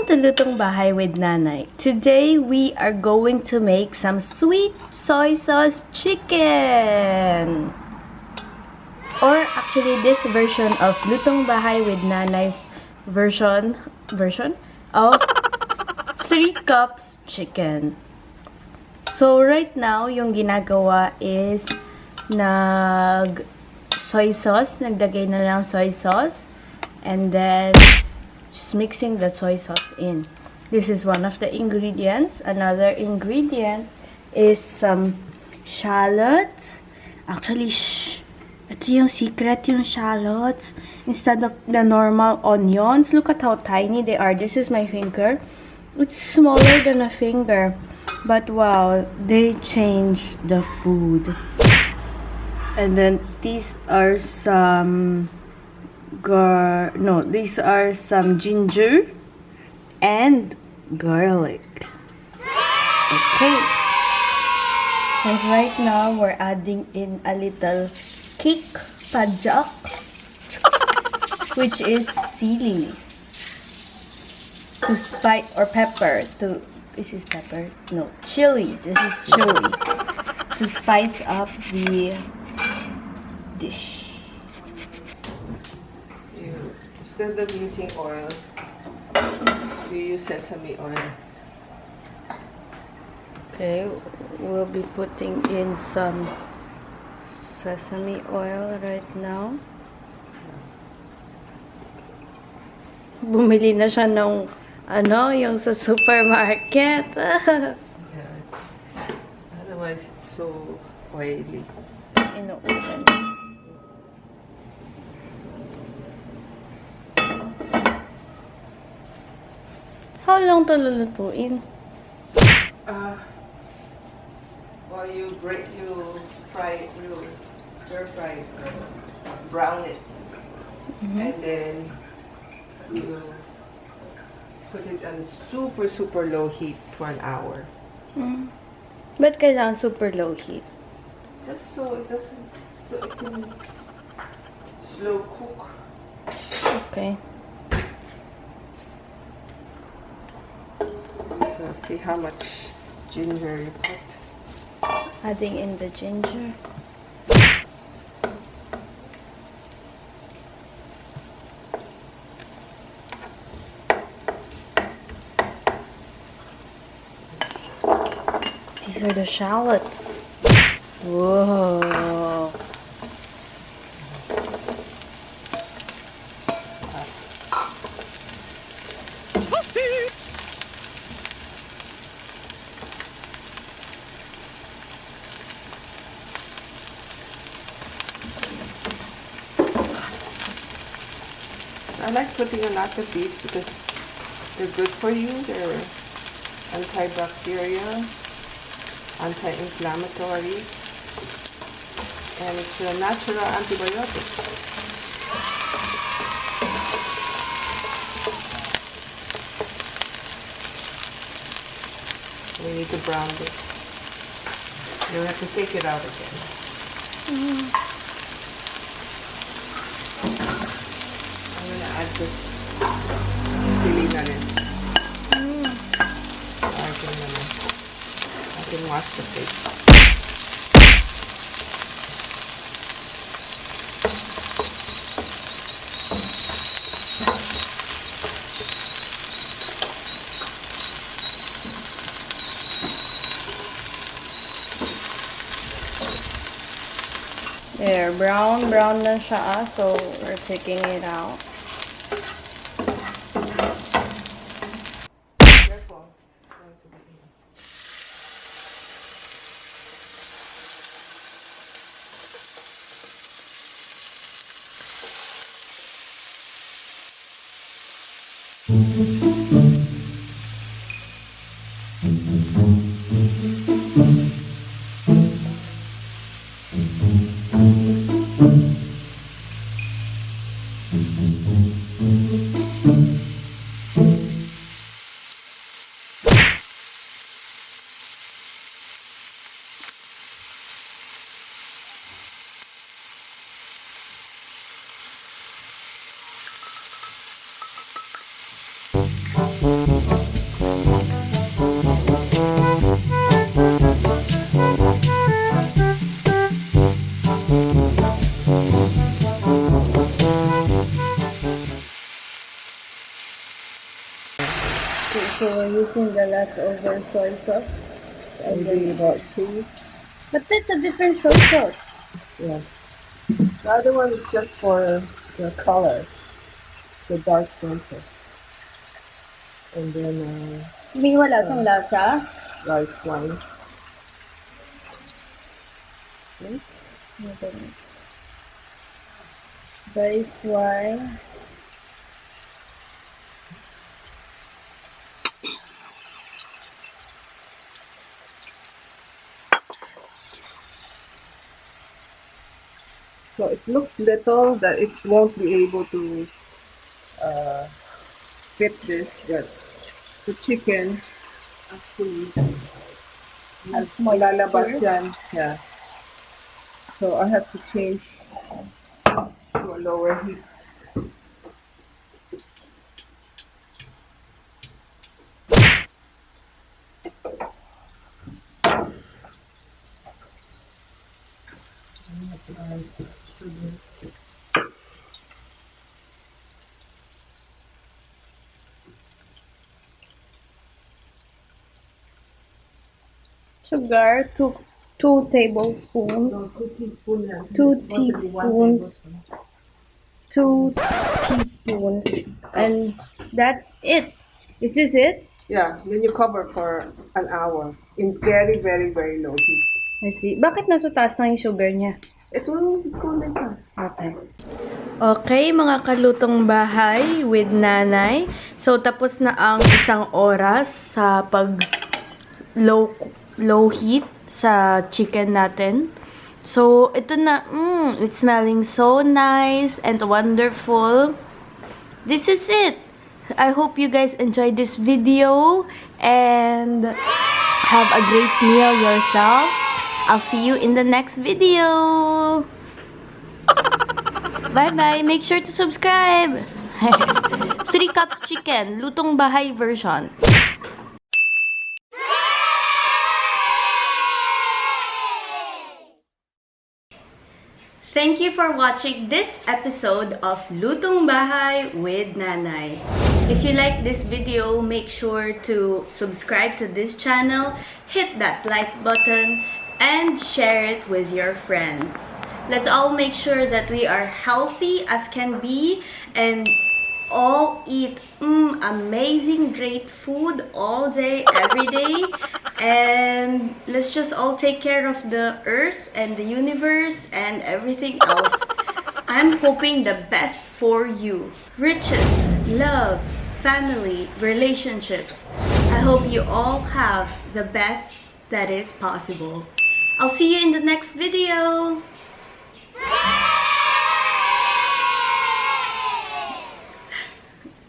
Welcome to Lutong Bahay with Nanay. Today we are going to make some sweet soy sauce chicken. Or actually this version of Lutong Bahay with Nanay's version of 3 cups chicken. So right now yung ginagawa is soy sauce, nagdagay na lang soy sauce, and then just mixing the soy sauce in. This is one of the ingredients. Another ingredient is some shallots. Actually, ito yung secret, yung shallots. Instead of the normal onions, look at how tiny they are. This is my finger. It's smaller than a finger. But wow, they changed the food. And then these are some these are some ginger and garlic. Okay. And right now we're adding in a little kick pajak, which is sili, to spice, or pepper to this is pepper, no, chili, this is chili, to spice up the dish. Instead of using oil, you use sesame oil. Okay, we'll be putting in some sesame oil right now. Bumili na siya ng yung sa supermarket. Yeah, otherwise it's so oily. Inuulan. How long to lulutuin? Well, you fry it, you stir fry it, brown it, and then you put it on super low heat for an hour. Ba't kailangan super low heat? Just so it can slow cook. Okay. So see how much ginger you put. Adding in the ginger. These are the shallots. Whoa. I like putting a lot of these because they're good for you. They're antibacterial, anti-inflammatory, and it's a natural antibiotic. We need to brown this. You have to take it out again. I'm going to add this chili na rin. I can wash the plate. There, brown na siya, so we're taking it out. Careful. leftover soy sauce. And Maybe then, about 2. but that's a different soy sauce. Yeah. The other one is just for the color, the dark center. And then May wala siyang lasa. rice wine. Rice wine. So it looks little that it won't be able to fit this, but the chicken actually lalabas yan. Yeah. So I have to change to a lower heat. Sugar, two tablespoons. No, 2 teaspoons. 2 teaspoons. 2 teaspoons. And that's it. Is this it? Yeah, then you cover for an hour in very, very, very low heat. I see. Bakit nasa taas na yung sugar niya? It will go later. Okay. Okay, mga kalutong bahay with nanay. So, tapos na ang isang oras sa pag low heat sa chicken natin. So, ito na. It's smelling so nice and wonderful. This is it. I hope you guys enjoyed this video and have a great meal yourselves. I'll see you in the next video. Bye-bye. Make sure to subscribe. 3 cups chicken. Lutong bahay version. Thank you for watching this episode of Lutong Bahay with Nanay. If you like this video, make sure to subscribe to this channel, hit that like button, and share it with your friends. Let's all make sure that we are healthy as can be and all eat amazing great food all day, every day. And let's just all take care of the earth and the universe and everything else. I'm hoping the best for you. Riches, love, family, relationships. I hope you all have the best that is possible. I'll see you in the next video.